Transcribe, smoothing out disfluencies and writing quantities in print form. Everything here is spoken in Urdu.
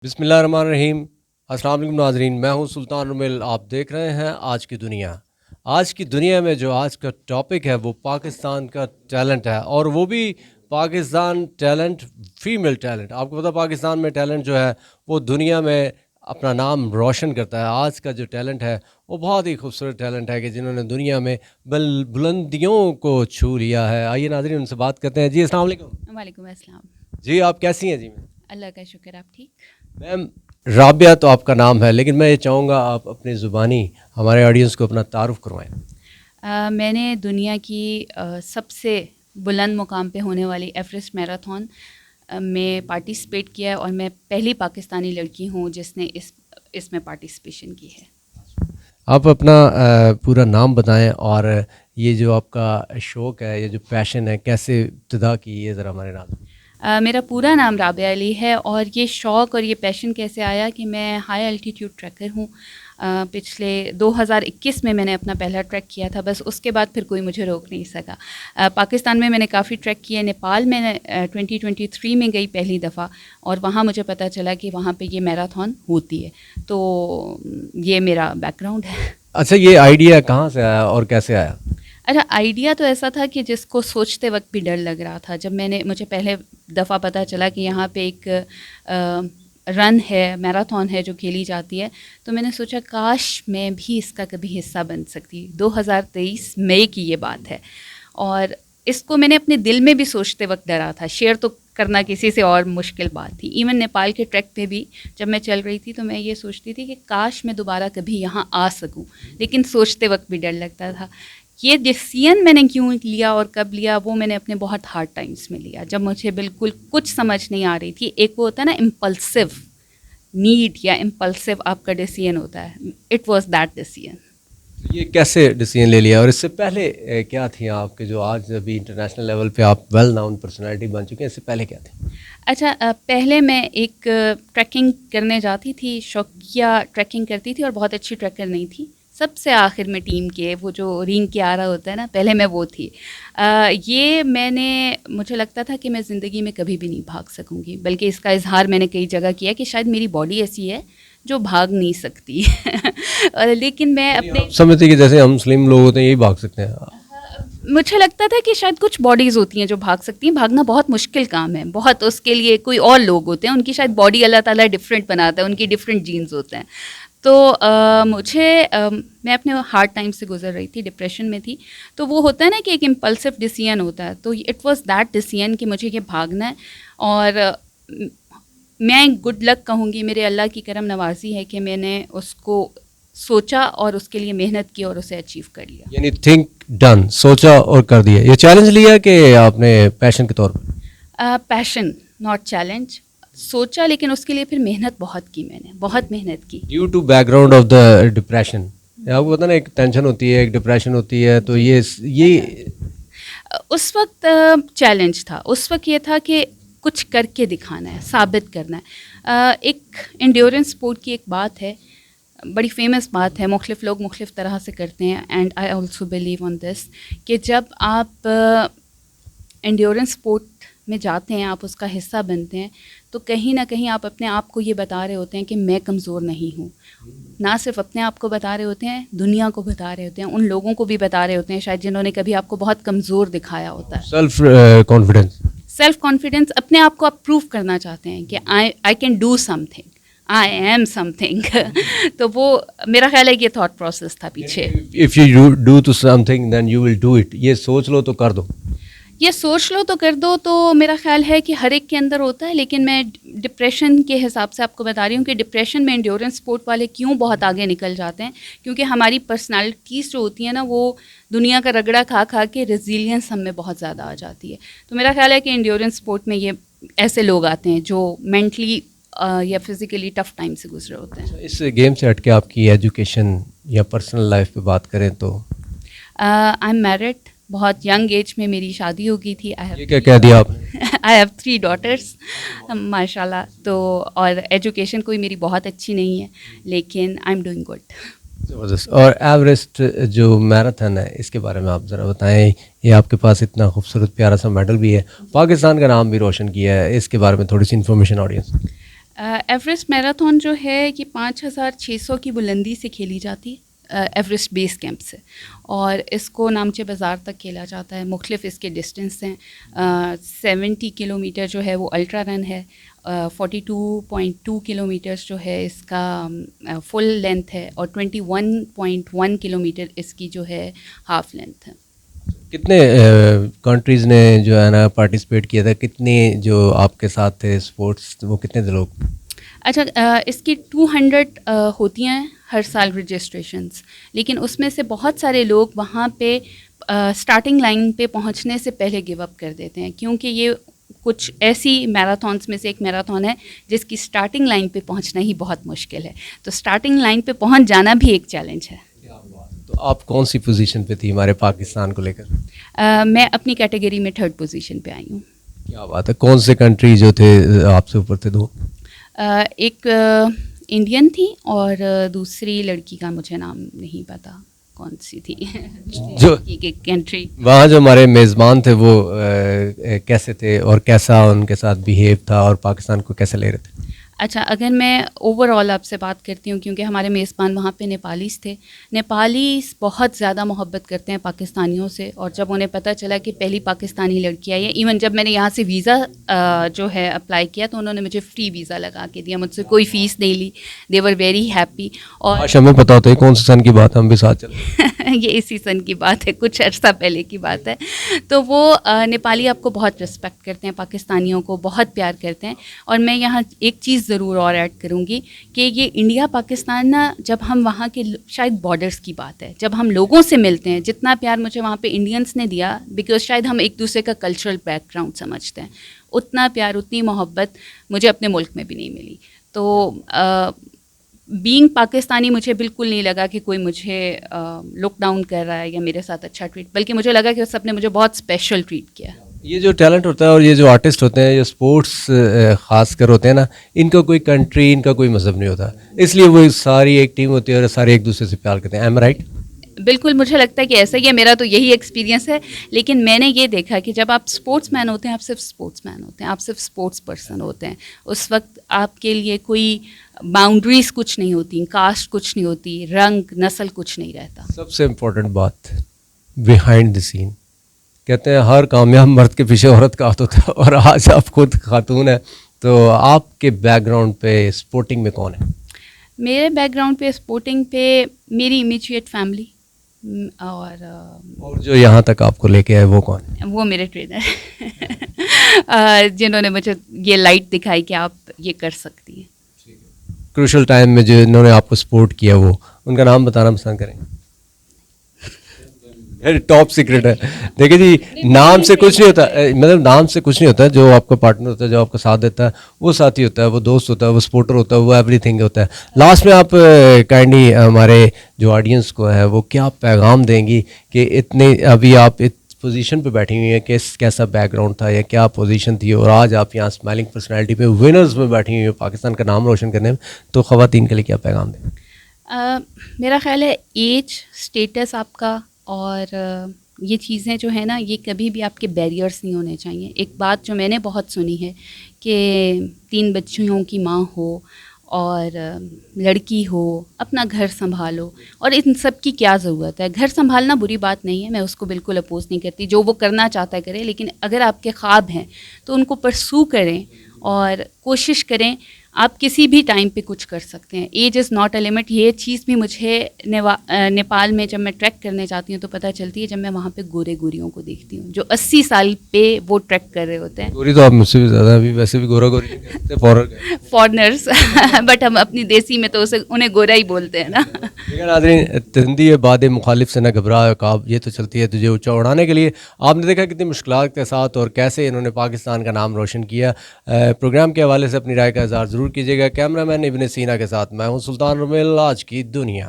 بسم اللہ الرحمن الرحیم. السلام علیکم ناظرین، میں ہوں سلطان رمیل. آپ دیکھ رہے ہیں آج کی دنیا. آج کی دنیا میں جو آج کا ٹاپک ہے وہ پاکستان کا ٹیلنٹ ہے، اور وہ بھی پاکستان ٹیلنٹ، فیمیل ٹیلنٹ. آپ کو پتہ پاکستان میں ٹیلنٹ جو ہے وہ دنیا میں اپنا نام روشن کرتا ہے. آج کا جو ٹیلنٹ ہے وہ بہت ہی خوبصورت ٹیلنٹ ہے کہ جنہوں نے دنیا میں بلندیوں کو چھو لیا ہے. آئیے ناظرین ان سے بات کرتے ہیں. جی السلام علیکم. وعلیکم السلام. جی آپ کیسی ہیں؟ جی اللہ کا شکر. آپ ٹھیک؟ میم رابعہ تو آپ کا نام ہے، لیکن میں یہ چاہوں گا آپ اپنی زبانی ہمارے آڈینس کو اپنا تعارف کروائیں. میں نے دنیا کی سب سے بلند مقام پہ ہونے والی ایوریسٹ میراتھن میں پارٹیسپیٹ کیا ہے، اور میں پہلی پاکستانی لڑکی ہوں جس نے اس میں پارٹیسپیشن کی ہے. آپ اپنا پورا نام بتائیں، اور یہ جو آپ کا شوق ہے، یہ جو پیشن ہے، کیسے ابتدا کی یہ ذرا ہمارے نام. میرا پورا نام رابعہ علی ہے، اور یہ شوق اور یہ پیشن کیسے آیا کہ میں ہائی الٹیٹیوڈ ٹریکر ہوں. پچھلے 2021 میں نے اپنا پہلا ٹریک کیا تھا، بس اس کے بعد پھر کوئی مجھے روک نہیں سکا. پاکستان میں نے کافی ٹریک کیے. نیپال میں 2023 میں گئی پہلی دفعہ، اور وہاں مجھے پتہ چلا کہ وہاں پہ یہ میراتھن ہوتی ہے. تو یہ میرا بیک گراؤنڈ ہے. اچھا، یہ آئیڈیا کہاں سے آیا اور کیسے آیا؟ اچھا، آئیڈیا تو ایسا تھا کہ جس کو سوچتے وقت بھی ڈر لگ رہا تھا. جب مجھے پہلے دفعہ پتہ چلا کہ یہاں پہ ایک رن ہے، میراتھن ہے جو کھیلی جاتی ہے، تو میں نے سوچا کاش میں بھی اس کا کبھی حصہ بن سکتی. 2023 مئی کی یہ بات ہے، اور اس کو میں نے اپنے دل میں بھی سوچتے وقت ڈرا تھا. شیئر تو کرنا کسی سے اور مشکل بات تھی. ایون نیپال کے ٹریک پہ بھی جب میں چل رہی تھی تو میں یہ سوچتی تھی کہ کاش میں دوبارہ کبھی یہاں آ سکوں، لیکن سوچتے وقت بھی ڈر لگتا تھا. یہ ڈیسیژن میں نے کیوں لیا اور کب لیا، وہ میں نے اپنے بہت ہارڈ ٹائمس میں لیا، جب مجھے بالکل کچھ سمجھ نہیں آ رہی تھی. ایک وہ ہوتا ہے نا امپلسو نیڈ یا امپلسو آپ کا ڈیسیژن ہوتا ہے. It was that decision. یہ کیسے ڈیسیژن لے لیا، اور اس سے پہلے کیا تھیں آپ کے جو آج ابھی انٹرنیشنل لیول پہ آپ ویل ناؤن پرسنالٹی بن چکے ہیں؟ اس سے پہلے کیا تھے؟ اچھا، پہلے میں ایک ٹریکنگ کرنے جاتی تھی، شوقیہ ٹریکنگ کرتی تھی، اور بہت اچھی ٹریکر نہیں تھی. سب سے آخر میں ٹیم کے وہ جو رینگ کے آ رہا ہوتا ہے نا، پہلے میں وہ تھی. یہ مجھے لگتا تھا کہ میں زندگی میں کبھی بھی نہیں بھاگ سکوں گی، بلکہ اس کا اظہار میں نے کئی جگہ کیا کہ شاید میری باڈی ایسی ہے جو بھاگ نہیں سکتی. لیکن میں اپنے سمجھتے کہ جیسے ہم مسلم لوگ ہوتے ہیں یہی بھاگ سکتے ہیں. مجھے لگتا تھا کہ شاید کچھ باڈیز ہوتی ہیں جو بھاگ سکتی ہیں. بھاگنا بہت مشکل کام ہے، بہت. اس کے لیے کوئی اور لوگ ہوتے ہیں، ان کی شاید باڈی اللہ تعالیٰ ڈفرینٹ بناتا ہے، ان کی ڈفرینٹ جینز ہوتے ہیں. تو میں اپنے ہارڈ ٹائم سے گزر رہی تھی، ڈپریشن میں تھی. تو وہ ہوتا ہے نا کہ ایک امپلسو ڈیسیژن ہوتا ہے، تو اٹ واز دیٹ ڈیسیژن کہ مجھے یہ بھاگنا ہے. اور میں گڈ لک کہوں گی، میرے اللہ کی کرم نوازی ہے کہ میں نے اس کو سوچا اور اس کے لیے محنت کی اور اسے اچیو کر لیا. یعنی تھنک ڈن، سوچا اور کر دیا. یہ چیلنج لیا کہ آپ نے پیشن کے طور پر؟ پیشن ناٹ چیلنج. سوچا، لیکن اس کے لیے پھر محنت بہت کی. میں نے بہت محنت کی. Due to background of the depression. آپ کو پتا نا، ایک ٹینشن ہوتی ہے، ایک ڈپریشن ہوتی ہے، تو یہ اس وقت چیلنج تھا. اس وقت یہ تھا کہ کچھ کر کے دکھانا ہے، ثابت کرنا ہے. ایک انڈیورنس اسپورٹ کی ایک بات ہے، بڑی فیمس بات ہے، مختلف لوگ مختلف طرح سے کرتے ہیں، and I also believe on this, کہ جب آپ انڈیورنس اسپورٹ میں جاتے ہیں، آپ اس کا حصہ بنتے ہیں، تو کہیں نہ کہیں آپ اپنے آپ کو یہ بتا رہے ہوتے ہیں کہ میں کمزور نہیں ہوں. نہ صرف اپنے آپ کو بتا رہے ہوتے ہیں، دنیا کو بتا رہے ہوتے ہیں، ان لوگوں کو بھی بتا رہے ہوتے ہیں شاید جنہوں نے کبھی آپ کو بہت کمزور دکھایا ہوتا ہے. سیلف کانفیڈنس، اپنے آپ کو آپ پروف کرنا چاہتے ہیں کہ I can do some thing, I am some thing. تو وہ میرا خیال ہے کہ یہ تھاٹ پروسیس تھا پیچھے. If you do to something then you will do it. یہ سوچ لو تو کر دو. یہ سوچ لو تو کر دو، تو میرا خیال ہے کہ ہر ایک کے اندر ہوتا ہے. لیکن میں ڈپریشن کے حساب سے آپ کو بتا رہی ہوں کہ ڈپریشن میں انڈیورنس اسپورٹ والے کیوں بہت آگے نکل جاتے ہیں، کیونکہ ہماری پرسنالٹیز جو ہوتی ہیں نا، وہ دنیا کا رگڑا کھا کھا کے ریزیلینس ہم میں بہت زیادہ آ جاتی ہے. تو میرا خیال ہے کہ انڈیورنس اسپورٹ میں یہ ایسے لوگ آتے ہیں جو مینٹلی یا فزیکلی ٹف ٹائم سے گزرے ہوتے ہیں. اس گیم سے ہٹ کے آپ کی ایجوکیشن یا پرسنل لائف پہ بات کریں تو؟ I am married. بہت ینگ ایج میں میری شادی ہو گئی تھی. یہ کیا کہہ دیا آپ نے؟ آئی ہیو 3 daughters ماشاء اللہ. تو اور ایجوکیشن کوئی میری بہت اچھی نہیں ہے، لیکن آئی ایم ڈوئنگ گڈ. زبردست. اور ایوریسٹ جو میراتھن ہے، اس کے بارے میں آپ ذرا بتائیں. یہ آپ کے پاس اتنا خوبصورت پیارا سا میڈل بھی ہے، پاکستان کا نام بھی روشن کیا ہے، اس کے بارے میں تھوڑی سی انفارمیشن آڈینس. ایوریسٹ میراتھن جو ہے یہ 5600 کی بلندی سے کھیلی جاتی ہے ایوریسٹ بیس کیمپ سے, اور اس کو نامچے بازار تک کھیلا جاتا ہے. مختلف اس کے ڈسٹینس ہیں. 70 کلومیٹر جو ہے وہ الٹرا رن ہے, 42.2 کلومیٹرز جو ہے اس کا فل لینتھ ہے, اور 21.1 کلومیٹر اس کی جو ہے ہاف لینتھ ہے. کتنے کنٹریز نے جو ہے نا پارٹیسپیٹ کیا تھا, کتنے جو آپ کے ساتھ تھے اسپورٹس, وہ کتنے تھے لوگ؟ اچھا, اس کی 200 ہوتی ہیں ہر سال رجسٹریشنس, لیکن اس میں سے بہت سارے لوگ وہاں پہ اسٹارٹنگ لائن پہ پہنچنے سے پہلے گیو اپ کر دیتے ہیں, کیونکہ یہ کچھ ایسی میراتھنس میں سے ایک میراتھن ہے جس کی اسٹارٹنگ لائن پہ پہنچنا ہی بہت مشکل ہے. تو اسٹارٹنگ لائن پہ پہنچ جانا بھی ایک چیلنج ہے. تو آپ کون سی پوزیشن پہ تھی ہمارے پاکستان کو لے کر؟ میں اپنی کیٹیگری میں 3rd پوزیشن پہ آئی ہوں. کیا بات ہے. کون سے کنٹری جو تھے آپ سے اوپر تھے؟ 2. ایک انڈین تھی اور دوسری لڑکی کا مجھے نام نہیں پتا کون سی تھی, جو کنٹری. وہاں جو ہمارے میزبان تھے وہ کیسے تھے اور کیسا ان کے ساتھ بیہیو تھا, اور پاکستان کو کیسے لے رہے تھے؟ اچھا, اگر میں اوور آل آپ سے بات کرتی ہوں, کیونکہ ہمارے میزبان وہاں پہ نیپالیز تھے. نیپالیز بہت زیادہ محبت کرتے ہیں پاکستانیوں سے, اور جب انہیں پتہ چلا کہ پہلی پاکستانی لڑکی آئی ہے, ایون جب میں نے یہاں سے ویزا جو ہے اپلائی کیا تو انہوں نے مجھے فری ویزا لگا کے دیا, مجھ سے کوئی فیس نہیں لی. دے ور ویری ہیپی. اور ہمیں پتا ہوتا ہے کون سے سن کی بات ہے, ہم بھی ساتھ چلتے ہیں. یہ اسی سن کی بات ہے, کچھ عرصہ پہلے کی بات ہے. تو وہ نیپالی آپ کو بہت رسپیکٹ کرتے ہیں, پاکستانیوں کو بہت پیار کرتے ہیں. اور میں یہاں ایک چیز ضرور اور ایڈ کروں گی کہ یہ انڈیا پاکستان نا, جب ہم وہاں کے شاید بارڈرز کی بات ہے, جب ہم لوگوں سے ملتے ہیں, جتنا پیار مجھے وہاں پہ انڈینس نے دیا, بیکاز شاید ہم ایک دوسرے کا کلچرل بیک گراؤنڈ سمجھتے ہیں, اتنا پیار اتنی محبت مجھے اپنے ملک میں بھی نہیں ملی. تو بینگ پاکستانی مجھے بالکل نہیں لگا کہ کوئی مجھے لک ڈاؤن کر رہا ہے یا میرے ساتھ اچھا ٹریٹ, بلکہ مجھے لگا کہ سب نے مجھے بہت اسپیشل ٹریٹ کیا. یہ جو ٹیلنٹ ہوتا ہے اور یہ جو آرٹسٹ ہوتے ہیں, یہ اسپورٹس خاص کر ہوتے ہیں نا, ان کا کوئی کنٹری, ان کا کوئی مذہب نہیں ہوتا, اس لیے وہ ساری ایک ٹیم ہوتی ہے اور سارے ایک دوسرے سے پیار کرتے ہیں. Am right? بالکل, مجھے لگتا ہے کہ ایسا ہی ہے, میرا تو یہی ایکسپیرینس ہے. لیکن میں نے یہ دیکھا کہ جب آپ اسپورٹس مین ہوتے ہیں, آپ صرف اسپورٹس مین ہوتے ہیں, آپ صرف اسپورٹس پرسن ہوتے ہیں, اس وقت آپ کے لیے کوئی باؤنڈریز کچھ نہیں ہوتی, کاسٹ کچھ نہیں ہوتی, رنگ نسل کچھ نہیں رہتا. سب سے امپورٹنٹ بات, بیہائنڈ دی سین. کہتے ہیں ہر کامیاب مرد کے پیچھے عورت کا ہاتھ ہوتا ہے, اور آج آپ خود خاتون ہیں, تو آپ کے بیک گراؤنڈ پہ اسپورٹنگ میں کون ہے؟ میرے بیک گراؤنڈ پہ اسپورٹنگ پہ میری امیجیٹ فیملی, اور جو یہاں تک آپ کو لے کے آئے وہ کون ہے؟ وہ میرے ٹرینر جنہوں نے مجھے یہ لائٹ دکھائی کہ آپ یہ کر سکتی ہیں. کروشل ٹائم میں جنہوں نے آپ کو سپورٹ کیا, وہ ان کا نام بتانا پسند کریں؟ ٹاپ سیکرٹ ہے. دیکھیں جی, نام سے کچھ نہیں ہوتا, مطلب نام سے کچھ نہیں ہوتا. جو آپ کا پارٹنر ہوتا ہے, جو آپ کا ساتھ دیتا ہے, وہ ساتھی ہوتا ہے, وہ دوست ہوتا ہے, وہ سپورٹر ہوتا ہے, وہ ایوری تھنگ ہوتا ہے. لاسٹ میں آپ کائنڈلی ہمارے جو آڈینس کو ہے وہ کیا پیغام دیں گی کہ اتنے ابھی آپ پوزیشن پہ بیٹھی ہوئی ہیں, کیسا بیک گراؤنڈ تھا یا کیا پوزیشن تھی, اور آج آپ یہاں اسمائلنگ پرسنالٹی پہ ونرز میں بیٹھی ہوئی ہیں پاکستان کا نام روشن کرنے میں, تو خواتین کے لیے کیا پیغام دیں؟ میرا خیال ہے ایج, اسٹیٹس آپ کا, اور یہ چیزیں جو ہیں نا, یہ کبھی بھی آپ کے بیریئرس نہیں ہونے چاہیے. ایک بات جو میں نے بہت سنی ہے کہ 3 بچیوں کی ماں ہو اور لڑکی ہو, اپنا گھر سنبھالو, اور ان سب کی کیا ضرورت ہے. گھر سنبھالنا بری بات نہیں ہے, میں اس کو بالکل اپوز نہیں کرتی, جو وہ کرنا چاہتا ہے کرے, لیکن اگر آپ کے خواب ہیں تو ان کو پرسو کریں اور کوشش کریں. آپ کسی بھی ٹائم پہ کچھ کر سکتے ہیں, age is not a limit. یہ چیز بھی مجھے نیپال میں جب میں ٹریک کرنے جاتی ہوں تو پتہ چلتی ہے, جب میں وہاں پہ گورے گوریوں کو دیکھتی ہوں جو 80 سال پہ وہ ٹریک کر رہے ہوتے ہیں. گوری تو آپ مجھ سے بھی زیادہ, ابھی ویسے بھی گورا گوری فارنرس بٹ ہم اپنی دیسی میں تو اسے انہیں گورا ہی بولتے ہیں نا. ناظرین, تندی باد مخالف سے نہ گھبرا عقاب, یہ تو چلتی ہے تجھے اونچا اڑانے کے لیے. آپ نے دیکھا کتنی مشکلات کے ساتھ اور کیسے انہوں نے پاکستان کا نام روشن کیا. پروگرام کے حوالے سے اپنی رائے کا اظہار ضرور کیجیے گا. کیمرہ مین ابن سینا کے ساتھ میں ہوں سلطان رمیل, آج کی دنیا.